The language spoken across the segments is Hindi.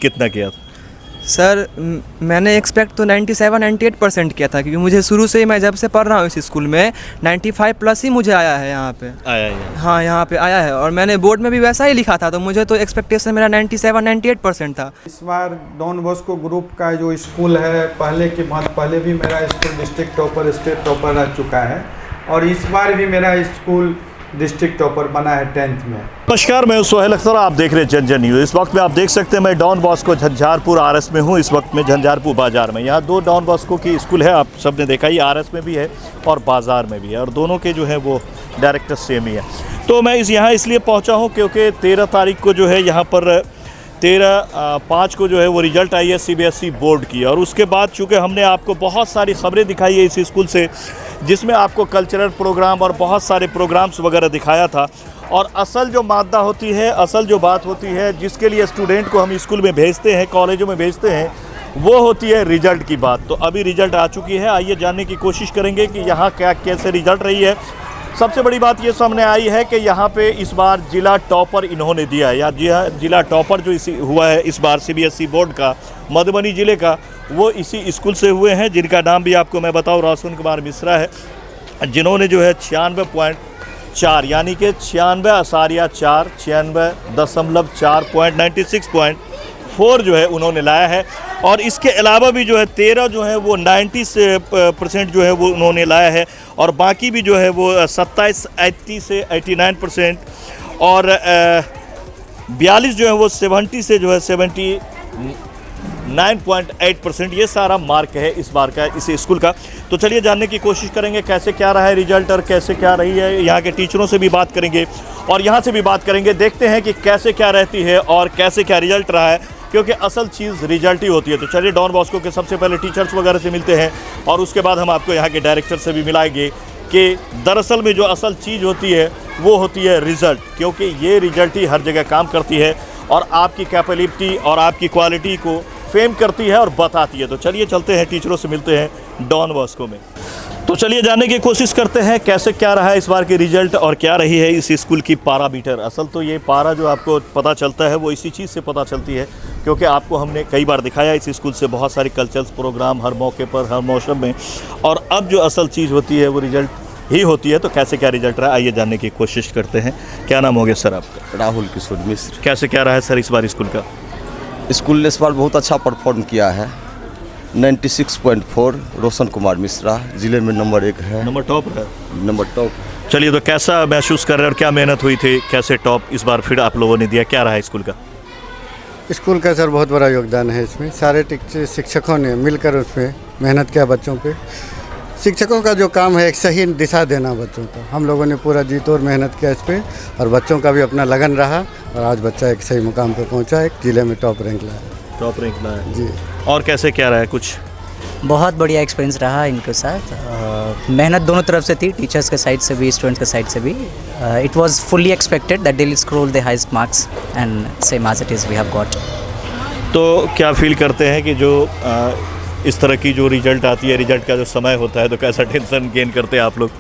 कितना किया था? सर मैंने एक्सपेक्ट तो 97-98% किया था, क्योंकि मुझे शुरू से ही, मैं जब से पढ़ रहा हूँ इस स्कूल में 95 प्लस ही मुझे आया है यहाँ पे। आया है? हाँ, यहाँ पे आया है, और मैंने बोर्ड में भी वैसा ही लिखा था, तो मुझे तो एक्सपेक्टेशन मेरा 97-98% था। इस बार डॉन बॉस्को ग्रुप का जो स्कूल है, पहले की बात, पहले भी मेरा school district topper, state topper रह चुका है, और इस बार भी मेरा स्कूल डिस्ट्रिक्ट टॉपर बना है 10th में। नमस्कार, मैं सोहेल अख्तर, आप देख रहे हैं जन जन न्यूज़। इस वक्त में आप देख सकते हैं मैं डॉन बॉस्को झंझारपुर आरएस में हूँ। इस वक्त में झंझारपुर बाज़ार में, यहाँ दो डॉन बॉस्को की स्कूल है, आप सब ने देखा, ये आरएस में भी है और बाज़ार में भी है, और दोनों के जो है वो डायरेक्टर सेम ही है। तो मैं यहाँ इसलिए पहुँचा हूँ क्योंकि 13 तारीख को जो है यहाँ पर 13/5 को जो है वो रिज़ल्ट आई है CBSE बोर्ड की, और उसके बाद चूँकि हमने आपको बहुत सारी खबरें दिखाई है इस स्कूल से, जिसमें आपको कल्चरल प्रोग्राम और बहुत सारे प्रोग्राम्स वगैरह दिखाया था, और असल जो मादा होती है, असल जो बात होती है, जिसके लिए स्टूडेंट को हम स्कूल में भेजते हैं, कॉलेजों में भेजते हैं, वो होती है रिज़ल्ट की बात। तो अभी रिज़ल्ट आ चुकी है, आइए जानने की कोशिश करेंगे कि यहाँ क्या कैसे रिज़ल्ट रही है। सबसे बड़ी बात ये सामने आई है कि यहाँ पे इस बार जिला टॉपर इन्होंने दिया है, या जिला टॉपर जो हुआ है इस बार CBSE बोर्ड का, मधुबनी ज़िले का, वो इसी स्कूल से हुए हैं, जिनका नाम भी आपको मैं बताऊँ, रोशन कुमार मिश्रा है, जिन्होंने जो है 96.4 यानी कि 96.4 96.4 जो है उन्होंने लाया है। और इसके अलावा भी जो है 13 जो है वो 90% जो है वो उन्होंने लाया है, और बाकी भी जो है वो 27 80 से 89%, और 42 जो है वो 70 से जो है 79.8%, ये सारा मार्क है इस बार का इस स्कूल का। तो चलिए जानने की कोशिश करेंगे कैसे क्या रहा है रिजल्ट, और कैसे क्या रही है, यहाँ के टीचरों से भी बात करेंगे और यहाँ से भी बात करेंगे, देखते हैं कि कैसे क्या रहती है और कैसे क्या रिजल्ट रहा है, क्योंकि असल चीज़ रिजल्ट ही होती है। तो चलिए डॉन बॉस्को के सबसे पहले टीचर्स वगैरह से मिलते हैं, और उसके बाद हम आपको यहाँ के डायरेक्टर से भी मिलाएंगे कि दरअसल में जो असल चीज़ होती है वो होती है रिज़ल्ट, क्योंकि ये रिज़ल्ट ही हर जगह काम करती है और आपकी कैपेबिलिटी और आपकी क्वालिटी को फेम करती है और बताती है। तो चलिए चलते हैं, टीचरों से मिलते हैं डॉन बॉस्को में। तो चलिए जानने की कोशिश करते हैं कैसे क्या रहा है इस बार की रिजल्ट, और क्या रही है इस स्कूल की पारामीटर। असल तो ये पारा जो आपको पता चलता है वो इसी चीज़ से पता चलती है, क्योंकि आपको हमने कई बार दिखाया इस स्कूल से बहुत सारे कल्चरल प्रोग्राम हर मौके पर, हर मौसम में, और अब जो असल चीज़ होती है वो रिजल्ट ही होती है। तो कैसे क्या रिजल्ट रहा है, आइए जानने की कोशिश करते हैं। क्या नाम हो गया सर आपका? राहुल किशोर मिश्र। कैसे क्या रहा है सर इस बार स्कूल का? स्कूल ने इस बार बहुत अच्छा परफॉर्म किया है। 96.4 रोशन कुमार मिश्रा ज़िले में नंबर 1 है, नंबर टॉप है, नंबर टॉप। चलिए, तो कैसा महसूस कर रहे हैं और क्या मेहनत हुई थी, कैसे टॉप इस बार फिर आप लोगों ने दिया, क्या रहा है स्कूल का? स्कूल का सर बहुत बड़ा योगदान है इसमें, सारे शिक्षकों ने मिलकर उसमें मेहनत किया बच्चों पे। शिक्षकों का जो काम है एक सही दिशा देना बच्चों को, हम लोगों ने पूरा जी तोड़ मेहनत किया इस पर, और बच्चों का भी अपना लगन रहा, और आज बच्चा एक सही मुकाम पर पहुंचा, एक जिले में टॉप रैंक लाया। टॉप रैंक लाया जी। और कैसे क्या रहा है कुछ? बहुत बढ़िया एक्सपीरियंस रहा इनके साथ, मेहनत दोनों तरफ से थी, टीचर्स के साइड से भी, स्टूडेंट्स के साइड से भी। It was fully expected that they will score the highest marks and same as it is we have got. तो क्या फील करते हैं कि जो इस तरह की जो रिजल्ट आती है, रिजल्ट का जो समय होता है, तो कैसा टेंशन गेन करते हैं आप लोग?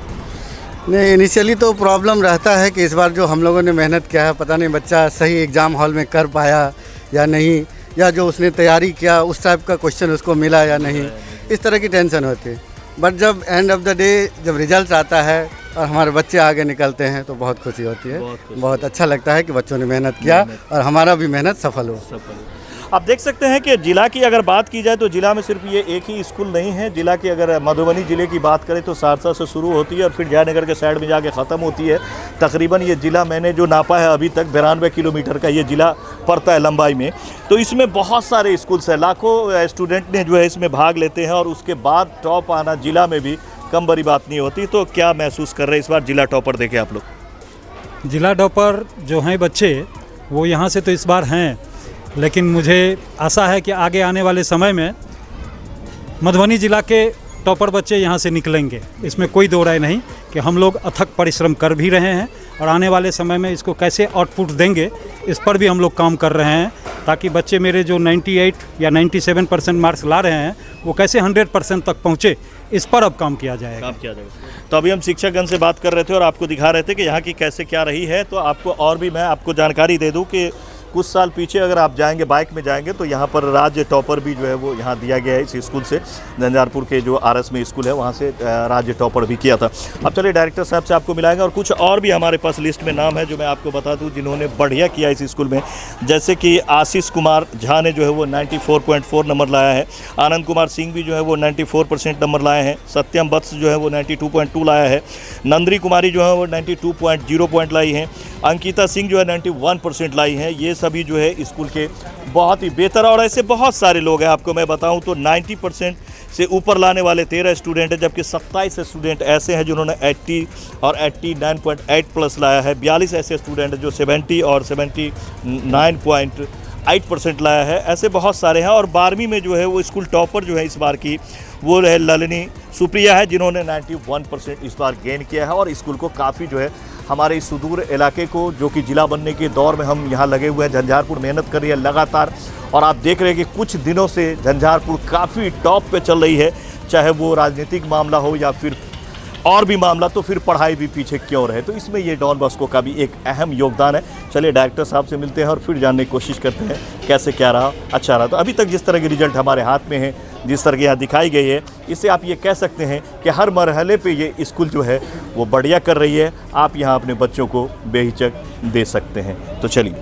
नहीं, इनिशियली तो प्रॉब्लम रहता है कि इस बार जो हम लोगों ने मेहनत किया है, पता नहीं बच्चा सही एग्ज़ाम हॉल में कर पाया या नहीं, या जो उसने तैयारी किया उस टाइप का क्वेश्चन उसको मिला या नहीं, इस तरह की टेंशन होती है। बट जब एंड ऑफ द डे जब रिजल्ट आता है और हमारे बच्चे आगे निकलते हैं तो बहुत खुशी होती है, बहुत अच्छा लगता है कि बच्चों ने मेहनत किया और हमारा भी मेहनत सफल हो। आप देख सकते हैं कि जिला की अगर बात की जाए तो जिला में सिर्फ ये एक ही स्कूल नहीं है। जिला की अगर मधुबनी ज़िले की बात करें तो सहरसा से शुरू होती है और फिर जयनगर के साइड में जाके ख़त्म होती है। तकरीबन ये ज़िला मैंने जो नापा है अभी तक 92 किलोमीटर का ये ज़िला पड़ता है लंबाई में। तो इसमें बहुत सारे स्कूल्स हैं, लाखों स्टूडेंट ने जो है इसमें भाग लेते हैं, और उसके बाद टॉप आना जिला में भी कम बड़ी बात नहीं होती। तो क्या महसूस कर रहे हैं इस बार जिला टॉपर देखे आप लोग? जिला टॉपर जो हैं बच्चे वो यहाँ से तो इस बार हैं, लेकिन मुझे आशा है कि आगे आने वाले समय में मधुबनी ज़िला के टॉपर बच्चे यहाँ से निकलेंगे। इसमें कोई दो राय नहीं कि हम लोग अथक परिश्रम कर भी रहे हैं, और आने वाले समय में इसको कैसे आउटपुट देंगे इस पर भी हम लोग काम कर रहे हैं, ताकि बच्चे मेरे जो 98 या 97% मार्क्स ला रहे हैं वो कैसे 100% तक पहुँचे, इस पर अब काम किया जाएगा। तो अभी हम शिक्षकगण से बात कर रहे थे और आपको दिखा रहे थे कि यहाँ की कैसे क्या रही है। तो आपको और भी मैं आपको जानकारी दे दूँ कि कुछ साल पीछे अगर आप जाएंगे, बाइक में जाएंगे, तो यहाँ पर राज्य टॉपर भी जो है वो यहाँ दिया गया है इस स्कूल से। झंझारपुर के जो आरएस में स्कूल है वहाँ से राज्य टॉपर भी किया था। अब चलिए डायरेक्टर साहब से आपको मिलाएंगे और कुछ और भी हमारे पास लिस्ट में नाम है जो मैं आपको बता दूँ जिन्होंने बढ़िया किया इस स्कूल में। जैसे कि आशीष कुमार झा ने जो है वो 94.4 नंबर लाया है। आनंद कुमार सिंह भी जो है वो 94% नंबर लाए हैं। सत्यम वत्स जो है वो 92.2 लाया है। नंदरी कुमारी जो है वो 92.0 पॉइंट लाई हैं। अंकिता सिंह जो है 91% लाई हैं। ये सभी जो है स्कूल के बहुत ही बेहतर, और ऐसे बहुत सारे लोग हैं। आपको मैं बताऊं तो 90% से ऊपर लाने वाले 13 स्टूडेंट हैं, जबकि 27 स्टूडेंट ऐसे हैं जिन्होंने 80 और 89.8 प्लस लाया है। 42 ऐसे स्टूडेंट हैं जो 70 और 79.8% लाया है। ऐसे बहुत सारे हैं। और 12वीं में जो है वो स्कूल टॉपर जो है इस बार की वो है ललनी सुप्रिया है, जिन्होंने 91% इस बार गेन किया है। और स्कूल को काफ़ी जो है हमारे इस सुदूर इलाके को, जो कि ज़िला बनने के दौर में हम यहाँ लगे हुए हैं, झंझारपुर मेहनत कर रही है लगातार। और आप देख रहे हैं कि कुछ दिनों से झंझारपुर काफ़ी टॉप पे चल रही है, चाहे वो राजनीतिक मामला हो या फिर और भी मामला, तो फिर पढ़ाई भी पीछे क्यों रहे। तो इसमें ये डॉन बॉस्को का भी एक अहम योगदान है। चलिए डायरेक्टर साहब से मिलते हैं और फिर जानने की कोशिश करते हैं कैसे क्या रहा, अच्छा रहा। तो अभी तक जिस तरह के रिजल्ट हमारे हाथ में है, जिस तरह की यहाँ दिखाई गई है, इससे आप ये कह सकते हैं कि हर मरहले पे ये स्कूल जो है वो बढ़िया कर रही है। आप यहाँ अपने बच्चों को बेहिचक दे सकते हैं। तो चलिए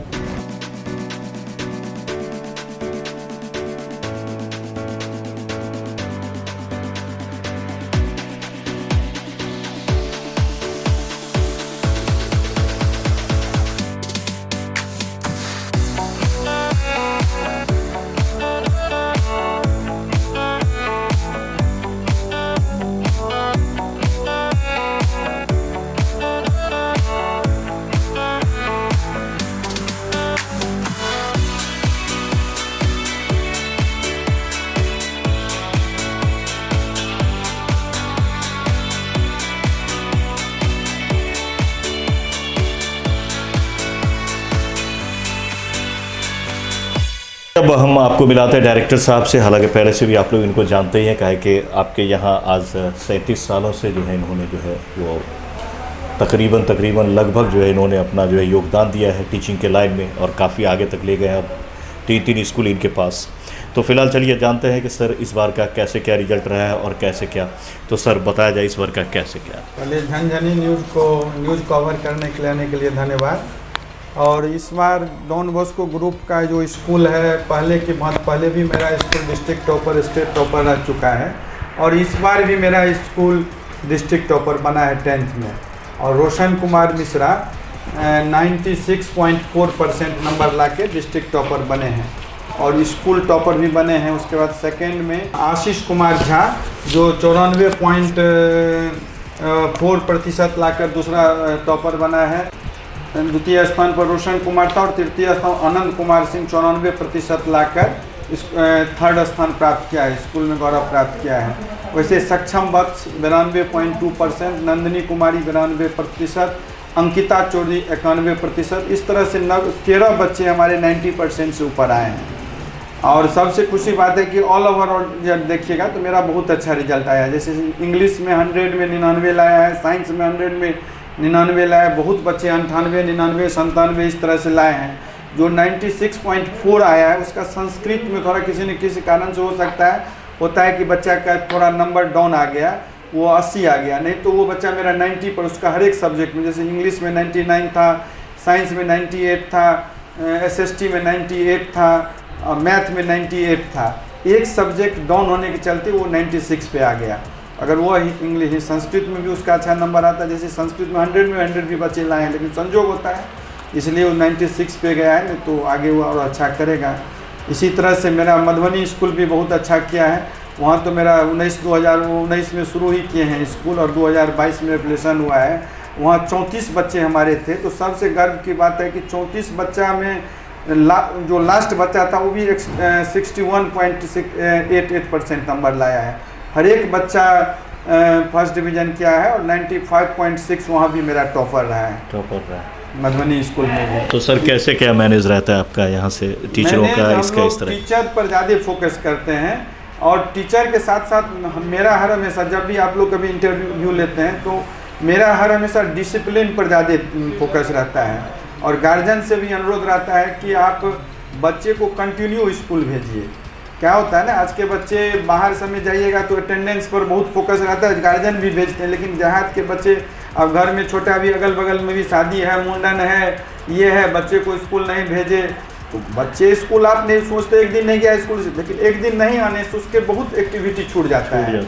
अब हम आपको मिलाते हैं डायरेक्टर साहब से। हालांकि पहले से भी आप लोग इनको जानते ही हैं, काहे कि आपके यहाँ आज 37 सालों से जो है इन्होंने जो है वो तकरीबन लगभग जो है इन्होंने अपना जो है योगदान दिया है टीचिंग के लाइन में, और काफ़ी आगे तक ले गए हैं। अब 3 स्कूल इनके पास। तो फिलहाल चलिए जानते हैं कि सर इस बार का कैसे क्या रिजल्ट रहा है और कैसे क्या। तो सर बताया जाए इस बार का कैसे क्या। पहले झंझनी न्यूज़ कवर करने के लिए धन्यवाद। और इस बार डॉन बॉस्को ग्रुप का जो स्कूल है, पहले भी मेरा school district topper, state topper रह चुका है, और इस बार भी मेरा स्कूल डिस्ट्रिक्ट टॉपर बना है 10th में। और रोशन कुमार मिश्रा 96.4% नंबर लाके डिस्ट्रिक्ट टॉपर बने हैं और स्कूल टॉपर भी बने हैं। उसके बाद सेकेंड में आशीष कुमार झा जो 94.4% लाकर दूसरा टॉपर बना है। द्वितीय स्थान पर रोशन कुमार था और तृतीय स्थान आनंद कुमार सिंह 94% लाकर थर्ड स्थान प्राप्त किया है, स्कूल में गौरव प्राप्त किया है। वैसे सक्षम वत्स 92.2%, नंदिनी कुमारी 92%, अंकिता चौधरी 91%। इस तरह से 13 बच्चे हमारे 90% से ऊपर आए हैं। और सबसे खुशी बात है कि ऑल ओवर जब देखिएगा तो मेरा बहुत अच्छा रिजल्ट आया है। जैसे इंग्लिश में 100 में 99 लाया है, साइंस में 100 में 99 लाया है, बहुत बच्चे 98, 99, 97 इस तरह से लाए हैं। जो 96.4 आया है उसका संस्कृत में थोड़ा किसी न किसी कारण से होता है कि बच्चा का थोड़ा नंबर डाउन आ गया, वो 80 आ गया। नहीं तो वो बच्चा मेरा 90 पर, उसका हर एक सब्जेक्ट में, जैसे इंग्लिश में 99 था, साइंस में 98 था, SST में 98 था, मैथ में 98 था। एक सब्जेक्ट डाउन होने के चलते वो 96 पे आ गया। अगर वो इंग्लिश संस्कृत में भी उसका अच्छा नंबर आता है, जैसे संस्कृत में 100 भी बच्चे लाए हैं, लेकिन संजोग होता है इसलिए वो 96 पे गया है, नहीं तो आगे वो और अच्छा करेगा। इसी तरह से मेरा मधुबनी स्कूल भी बहुत अच्छा किया है। वहाँ तो मेरा 2019 में शुरू ही किए हैं स्कूल और 2022 में एप्लीकेशन हुआ है। वहाँ 34 बच्चे हमारे थे। तो सबसे गर्व की बात है कि 34 बच्चा में जो लास्ट बच्चा था वो भी 61.88% नंबर लाया है। हर एक बच्चा फर्स्ट डिवीज़न किया है और 95.6 वहाँ भी मेरा टॉपर रहा है मधुबनी स्कूल में भी। तो सर कैसे क्या मैनेज रहता है आपका यहाँ से टीचरों का, इसका इस तरह? टीचर पर ज़्यादा फोकस करते हैं और टीचर के साथ साथ मेरा हर हमेशा, जब भी आप लोग कभी इंटरव्यू लेते हैं तो मेरा हर हमेशा डिसिप्लिन पर ज़्यादा फोकस रहता है। और गार्जियन से भी अनुरोध रहता है कि आप बच्चे को कंटिन्यू स्कूल भेजिए। क्या होता है ना, आज के बच्चे बाहर समय जाइएगा तो अटेंडेंस पर बहुत फोकस रहता है, गार्जियन भी भेजते हैं, लेकिन देहात के बच्चे अब घर में छोटा भी अगल बगल में भी शादी है, मुंडन है, ये है, बच्चे को स्कूल नहीं भेजे तो बच्चे स्कूल आप नहीं सोचते एक दिन नहीं गया स्कूल से, लेकिन एक दिन नहीं आने से उसके बहुत एक्टिविटी छूट जाता है।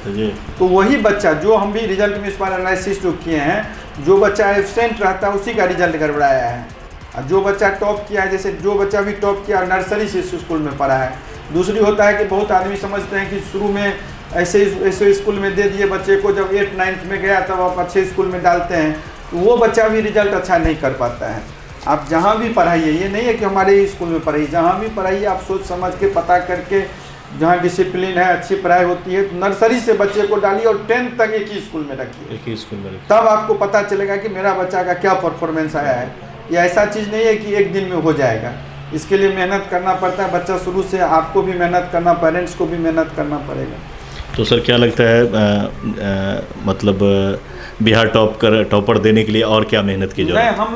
तो वही बच्चा जो हम भी रिजल्ट में इस बार एनालिसिस जो किए हैं, जो बच्चा एब्सेंट रहता है उसी का रिजल्ट गड़बड़ाया है, और जो बच्चा टॉप किया है, जैसे जो बच्चा भी टॉप किया नर्सरी से स्कूल में पढ़ा है। दूसरी होता है कि बहुत आदमी समझते हैं कि शुरू में ऐसे स्कूल में दे दिए बच्चे को, जब 8-9 में गया तब आप अच्छे स्कूल में डालते हैं तो वो बच्चा भी रिजल्ट अच्छा नहीं कर पाता है। आप जहाँ भी पढ़ाइए, ये नहीं है कि हमारे ही स्कूल में पढ़ाइए, जहाँ भी पढ़ाइए आप सोच समझ के पता करके, जहाँ डिसिप्लिन है, अच्छी पढ़ाई होती है, तो नर्सरी से बच्चे को डालिए और 10th तक एक ही स्कूल में रखिए, एक ही स्कूल में तब आपको पता चलेगा कि मेरा बच्चा का क्या परफॉर्मेंस आया है। ये ऐसा चीज़ नहीं है कि एक दिन में हो जाएगा, इसके लिए मेहनत करना पड़ता है। बच्चा शुरू से आपको भी मेहनत करना, पेरेंट्स को भी मेहनत करना पड़ेगा। तो सर क्या लगता है मतलब बिहार टॉपर देने के लिए और क्या मेहनत की जाए? हम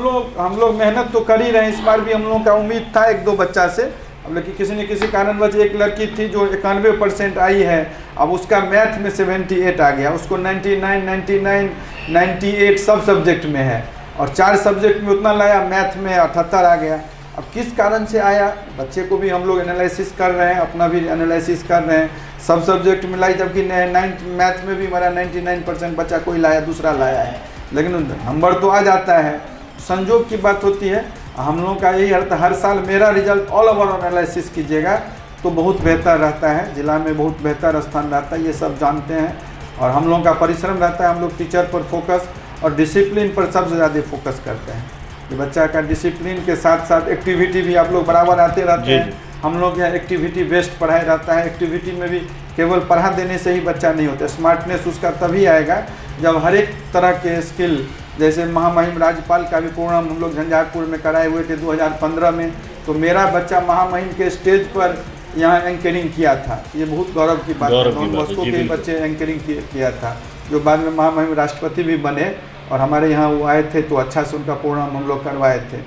लोग मेहनत तो कर ही रहे हैं। इस बार भी हम लोगों का उम्मीद था 1-2 बच्चा से, अब लेकिन किसी न किसी कारणवश एक लड़की थी जो 91% आई है, अब उसका मैथ में 78 आ गया, उसको 99, 99, 98 सब सब्जेक्ट में है, और 4 सब्जेक्ट में उतना लाया, मैथ में 78 आ गया। अब किस कारण से आया, बच्चे को भी हम लोग एनालिसिस कर रहे हैं, अपना भी एनालिसिस कर रहे हैं, सब सब्जेक्ट में लाई, जबकि 9th मैथ में भी हमारा 99% बच्चा कोई लाया, दूसरा लाया है, लेकिन नंबर तो आ जाता है। संजोग की बात होती है। हम लोगों का यही अर्थ, हर साल मेरा रिजल्ट ऑल ओवर एनालिसिस कीजिएगा तो बहुत बेहतर रहता है, जिला में बहुत बेहतर स्थान रहता है, ये सब जानते हैं। और हम लोगों का परिश्रम रहता है, हम लोग टीचर पर फोकस और डिसिप्लिन पर सबसे ज़्यादा फोकस करते हैं कि बच्चा का डिसिप्लिन के साथ साथ एक्टिविटी भी आप लोग बराबर आते रहते हैं। हम लोग यहाँ एक्टिविटी बेस्ड पढ़ाई रहता है। एक्टिविटी में भी केवल पढ़ा देने से ही बच्चा नहीं होता, स्मार्टनेस उसका तभी आएगा जब हर एक तरह के स्किल, जैसे महामहिम राज्यपाल का भी प्रोग्राम हम लोग झंझारपुर में कराए हुए थे 2015 में, तो मेरा बच्चा महामहिम के स्टेज पर यहाँ एंकरिंग किया था। ये बहुत गौरव की बात है, डॉन बॉस्को के बच्चे एंकरिंग किया था, जो बाद में महामहिम राष्ट्रपति भी बने, और हमारे यहाँ वो आए थे तो अच्छा से उनका प्रोग्राम हम लोग करवाए थे।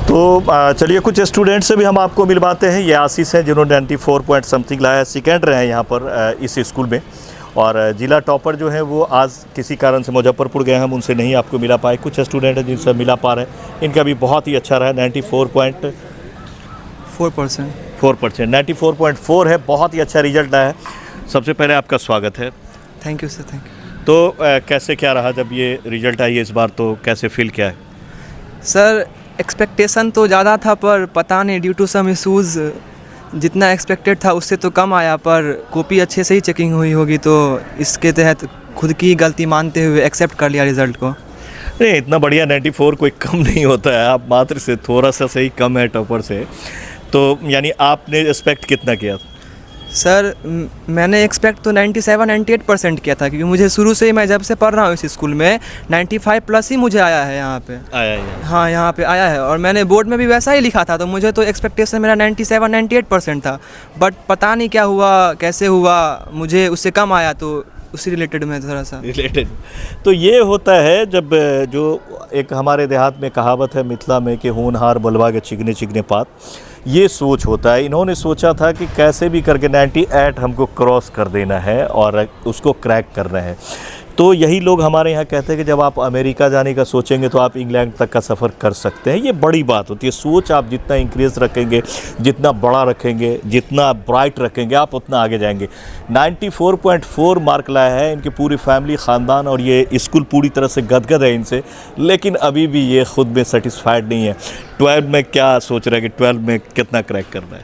तो चलिए कुछ स्टूडेंट से भी हम आपको मिलवाते हैं। ये आशीष हैं जिन्होंने 94 पॉइंट समथिंग लाया, सेकेंड रहे हैं यहाँ पर इस स्कूल में, और जिला टॉपर जो है वो आज किसी कारण से मुजफ्फरपुर गए, हम उनसे नहीं आपको मिला पाए। कुछ स्टूडेंट हैं जिनसे मिला पा रहे हैं, इनका भी बहुत ही अच्छा रहा, 94.4% 94.4 है, बहुत ही अच्छा रिजल्ट आया है। सबसे पहले आपका स्वागत है। Thank you sir, thank you. तो कैसे क्या रहा जब ये रिजल्ट आई है इस बार, तो कैसे फील किया है? सर एक्सपेक्टेशन तो ज़्यादा था, पर पता नहीं ड्यू टू सम इशूज़ जितना एक्सपेक्टेड था उससे तो कम आया, पर कॉपी अच्छे से ही चेकिंग हुई होगी, तो इसके तहत खुद की गलती मानते हुए एक्सेप्ट कर लिया रिज़ल्ट को। नहीं, इतना बढ़िया 94 कोई कम नहीं होता है, आप मात्र से थोड़ा सा सही कम है टॉपर से, तो यानी आपने एक्सपेक्ट कितना किया था? सर मैंने एक्सपेक्ट तो 97-98% किया था, क्योंकि मुझे शुरू से ही, मैं जब से पढ़ रहा हूँ इस स्कूल में 95+ ही मुझे आया है यहाँ पे। आया है? हाँ, यहाँ पे आया है, और मैंने बोर्ड में भी वैसा ही लिखा था, तो मुझे तो एक्सपेक्टेशन मेरा 97-98% था, बट पता नहीं क्या हुआ, कैसे हुआ, मुझे उससे कम आया, तो उसी रिलेटेड में थोड़ा सा रिलेटेड। तो ये होता है जब जो एक हमारे देहात में कहावत है मिथिला में कि होनहार बलवा के चिकने चिकने पात, ये सोच होता है। इन्होंने सोचा था कि कैसे भी करके 98 हमको क्रॉस कर देना है और उसको क्रैक करना है। तो यही लोग हमारे यहाँ कहते हैं कि जब आप अमेरिका जाने का सोचेंगे तो आप इंग्लैंड तक का सफ़र कर सकते हैं। ये बड़ी बात होती है। सोच आप जितना इंक्रीज रखेंगे, जितना बड़ा रखेंगे, जितना ब्राइट रखेंगे, आप उतना आगे जाएंगे। 94.4 मार्क लाया है इनकी पूरी फैमिली, ख़ानदान, और ये स्कूल पूरी तरह से गदगद है इनसे, लेकिन अभी भी ये ख़ुद में सेटिस्फाइड नहीं है। 12 में क्या सोच रहे हैं कि 12 में कितना क्रैक करना है?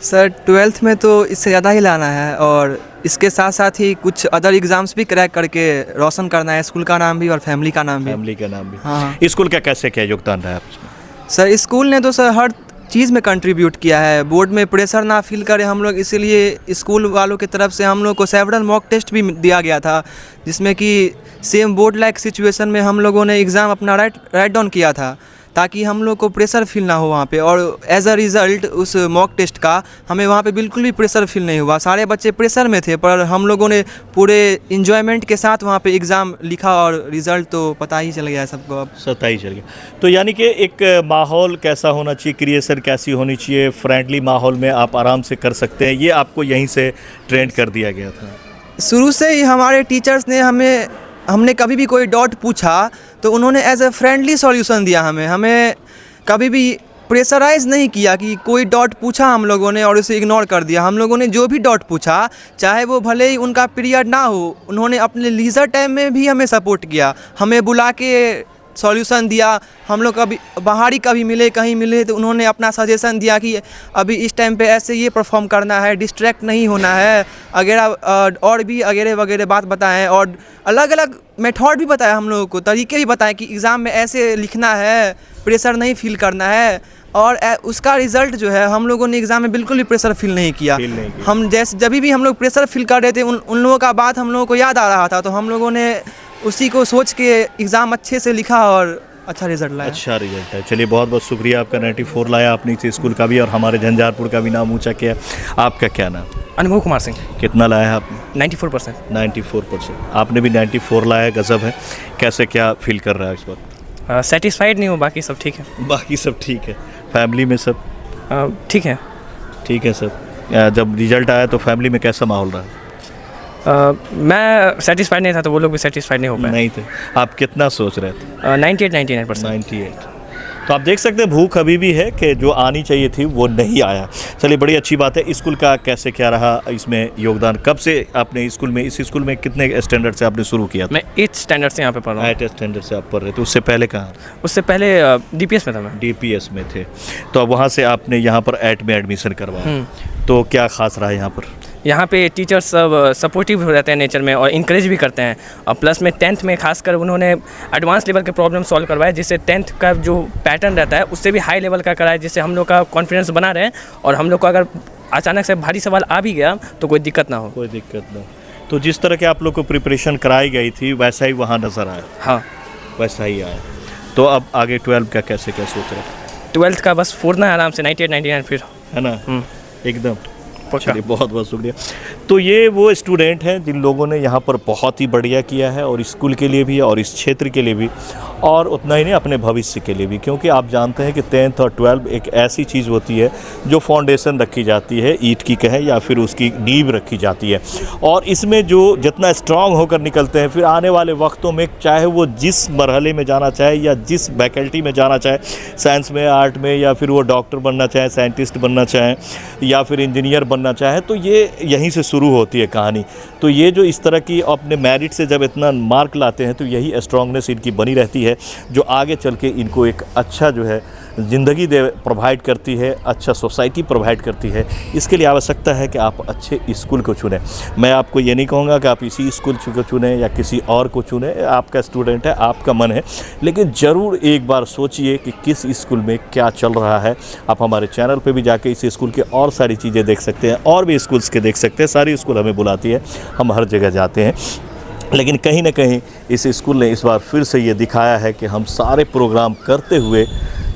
सर 12th में तो इससे ज़्यादा ही लाना है, और इसके साथ साथ ही कुछ अदर एग्ज़ाम्स भी क्रैक करके रोशन करना है, स्कूल का नाम भी और फैमिली का नाम भी। फैमिली का नाम भी। हाँ। स्कूल का कैसे क्या योगदान रहा है आपका? सर स्कूल ने तो सर हर चीज़ में कंट्रीब्यूट किया है। बोर्ड में प्रेशर ना फील करें हम लोग, इसीलिए स्कूल वालों की तरफ से हम लोग को सेवरल मॉक टेस्ट भी दिया गया था, जिसमें कि सेम बोर्ड लाइक सिचुएशन में हम लोगों ने एग्ज़ाम अपना राइट डाउन किया था, ताकि हम लोग को प्रेशर फील ना हो वहाँ पे। और एज अ रिज़ल्ट उस मॉक टेस्ट का हमें वहाँ पे बिल्कुल भी प्रेशर फील नहीं हुआ। सारे बच्चे प्रेशर में थे, पर हम लोगों ने पूरे इन्जॉयमेंट के साथ वहाँ पे एग्ज़ाम लिखा और रिज़ल्ट तो पता ही चल गया सबको अब। सता ही चल गया। तो यानी कि एक माहौल कैसा होना चाहिए, क्रिएशन कैसी होनी चाहिए, फ्रेंडली माहौल में आप आराम से कर सकते हैं, ये आपको यहीं से ट्रेंड कर दिया गया था? शुरू से ही हमारे टीचर्स ने हमने कभी भी कोई डाउट पूछा तो उन्होंने एज ए फ्रेंडली सॉल्यूशन दिया हमें कभी भी प्रेशराइज़ नहीं किया कि कोई डाउट पूछा हम लोगों ने और उसे इग्नोर कर दिया। हम लोगों ने जो भी डाउट पूछा, चाहे वो भले ही उनका पीरियड ना हो, उन्होंने अपने लीजर टाइम में भी हमें सपोर्ट किया, हमें बुला के सॉल्यूशन दिया। हम लोग कभी बाहरी कभी मिले कहीं मिले तो उन्होंने अपना सजेशन दिया कि अभी इस टाइम पे ऐसे ये परफॉर्म करना है, डिस्ट्रैक्ट नहीं होना है वगैरह, और भी वगैरह वगैरह बात बताएं और अलग अलग मेथड भी बताया हम लोगों को, तरीके भी बताएं कि एग्ज़ाम में ऐसे लिखना है, प्रेशर नहीं फील करना है। और उसका रिज़ल्ट जो है, हम लोगों ने एग्ज़ाम में बिल्कुल भी प्रेशर फील नहीं किया। हम जैसे जब भी हम लोग प्रेशर फील कर रहे थे उन लोगों का बात हम लोगों को याद आ रहा था, तो हम लोगों ने उसी को सोच के एग्ज़ाम अच्छे से लिखा और अच्छा रिजल्ट लाया। अच्छा रिजल्ट है। चलिए बहुत बहुत शुक्रिया आपका। 94 लाया आपने इस स्कूल का भी और हमारे झंझारपुर का भी नाम ऊंचा किया। आपका क्या नाम? अनुभव कुमार सिंह। कितना लाया है आपने? 94%। 94%। आपने भी 94 लाया, गजब है। कैसे क्या फील कर रहा है इस वक्त? सेटिस्फाइड नहीं हूँ, बाकी सब ठीक है। बाकी सब ठीक है। फैमिली में सब ठीक है? ठीक है सब। जब रिजल्ट आया तो फैमिली में कैसा माहौल रहा? मैं सेटिस्फाइड नहीं था तो वो लोग भी सेटिस्फाइड नहीं हो पाए। नहीं थे। आप कितना सोच रहे थे? 98-99%। 98। तो आप देख सकते हैं भूख अभी भी है कि जो आनी चाहिए थी वो नहीं आया। चलिए बड़ी अच्छी बात है। स्कूल का कैसे क्या रहा इसमें योगदान? कब से आपने स्कूल में, इस स्कूल में कितने स्टैंडर्ड से आपने शुरू किया था? मैं 8th स्टैंडर्ड से यहाँ पे पढ़ रहा हूँ। 8th स्टैंडर्ड से आप पढ़ रहे थे। उससे पहले कहाँ? उससे पहले DPS में था मैं। DPS में थे। तो अब वहाँ से आपने यहाँ पर 8 में एडमिशन करवाया। तो क्या खास रहा यहाँ पर? यहाँ पे टीचर्स सब सपोर्टिव रहते हैं नेचर में और इनकरेज भी करते हैं। और प्लस में 10th में खासकर उन्होंने एडवांस लेवल के प्रॉब्लम सॉल्व करवाए, जिससे 10th का जो पैटर्न रहता है उससे भी हाई लेवल का कराए, जिससे हम लोग का कॉन्फिडेंस बना रहे और हम लोग को अगर अचानक से भारी सवाल आ भी गया तो कोई दिक्कत ना हो। कोई दिक्कत ना हो। तो जिस तरह के आप लोग को प्रिपरेशन कराई गई थी वैसा ही वहाँ नज़र आया? हाँ वैसा ही आया। तो अब आगे 12 का कैसे क्या सोच रहे हैं? 12th का बस फोड़ना है आराम से, 98-99 फिर, है ना? एकदम। चलिए बहुत बहुत शुक्रिया। तो ये वो स्टूडेंट हैं जिन लोगों ने यहाँ पर बहुत ही बढ़िया किया है, और स्कूल के लिए भी और इस क्षेत्र के लिए भी, और उतना ही नहीं अपने भविष्य के लिए भी। क्योंकि आप जानते हैं कि 10th और 12 एक ऐसी चीज़ होती है जो फाउंडेशन रखी जाती है, ईंट की कहें या फिर उसकी नींव रखी जाती है। और इसमें जो जितना स्ट्रांग होकर निकलते हैं, फिर आने वाले वक्तों में चाहे वो जिस मरहले में जाना चाहे या जिस फैकल्टी में जाना चाहे, साइंस में, आर्ट में, या फिर वो डॉक्टर बनना चाहे, साइंटिस्ट बनना चाहे या फिर इंजीनियर बनना चाहे, तो ये यहीं से शुरू होती है कहानी। तो ये जो इस तरह की अपने मेरिट से जब इतना मार्क लाते हैं तो यही स्ट्रांगनेस इनकी बनी रहती है, जो आगे चल के इनको एक अच्छा जो है ज़िंदगी प्रोवाइड करती है, अच्छा सोसाइटी प्रोवाइड करती है। इसके लिए आवश्यकता है कि आप अच्छे स्कूल को चुनें। मैं आपको ये नहीं कहूँगा कि आप इसी स्कूल को चुनें या किसी और को चुनें, आपका स्टूडेंट है, आपका मन है, लेकिन ज़रूर एक बार सोचिए कि किस स्कूल में क्या चल रहा है। आप हमारे चैनल पे भी जाके इस स्कूल के और सारी चीज़ें देख सकते हैं, और भी स्कूल्स के देख सकते हैं। सारी स्कूल हमें बुलाती है, हम हर जगह जाते हैं, लेकिन कहीं ना कहीं इस स्कूल ने इस बार फिर से ये दिखाया है कि हम सारे प्रोग्राम करते हुए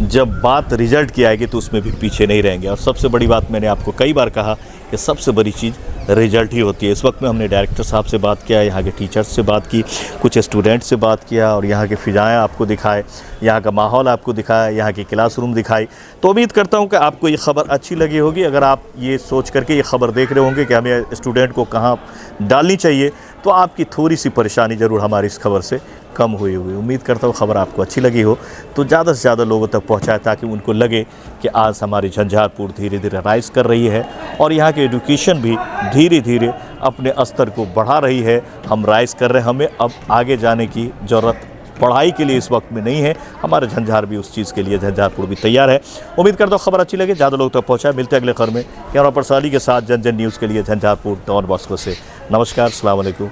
जब बात रिजल्ट की आएगी तो उसमें भी पीछे नहीं रहेंगे। और सबसे बड़ी बात, मैंने आपको कई बार कहा कि सबसे बड़ी चीज़ रिजल्ट ही होती है। इस वक्त में हमने डायरेक्टर साहब से बात किया, यहाँ के टीचर्स से बात की, कुछ स्टूडेंट्स से बात किया, और यहाँ के फ़िज़ाएँ आपको दिखाए, यहाँ का माहौल आपको दिखाया, यहाँ की क्लासरूम दिखाई। तो उम्मीद करता हूँ कि आपको ये ख़बर अच्छी लगी होगी। अगर आप ये सोच करके ये ख़बर देख रहे होंगे कि हमें स्टूडेंट को कहाँ डालनी चाहिए, तो आपकी थोड़ी सी परेशानी ज़रूर हमारी इस खबर से कम हुई। उम्मीद करता हूँ खबर आपको अच्छी लगी हो तो ज़्यादा से ज़्यादा लोगों तक पहुँचाए, ताकि उनको लगे कि आज हमारी झंझारपुर धीरे धीरे राइज़ कर रही है और यहाँ की एजुकेशन भी धीरे धीरे अपने स्तर को बढ़ा रही है। हम राइज़ कर रहे हैं, हमें अब आगे जाने की ज़रूरत पढ़ाई के लिए इस वक्त में नहीं है। हमारे झंझार भी उस चीज़ के लिए, झंझारपुर भी तैयार है। उम्मीद करता हूँ खबर अच्छी लगे, ज़्यादा लोग तक पहुँचाए। मिलते हैं अगले खबर में कैमरा पर्सन अली के साथ जन जन न्यूज़ के लिए झंझारपुर डॉन बॉस्को से। नमस्कार, अस्सलाम वालेकुम।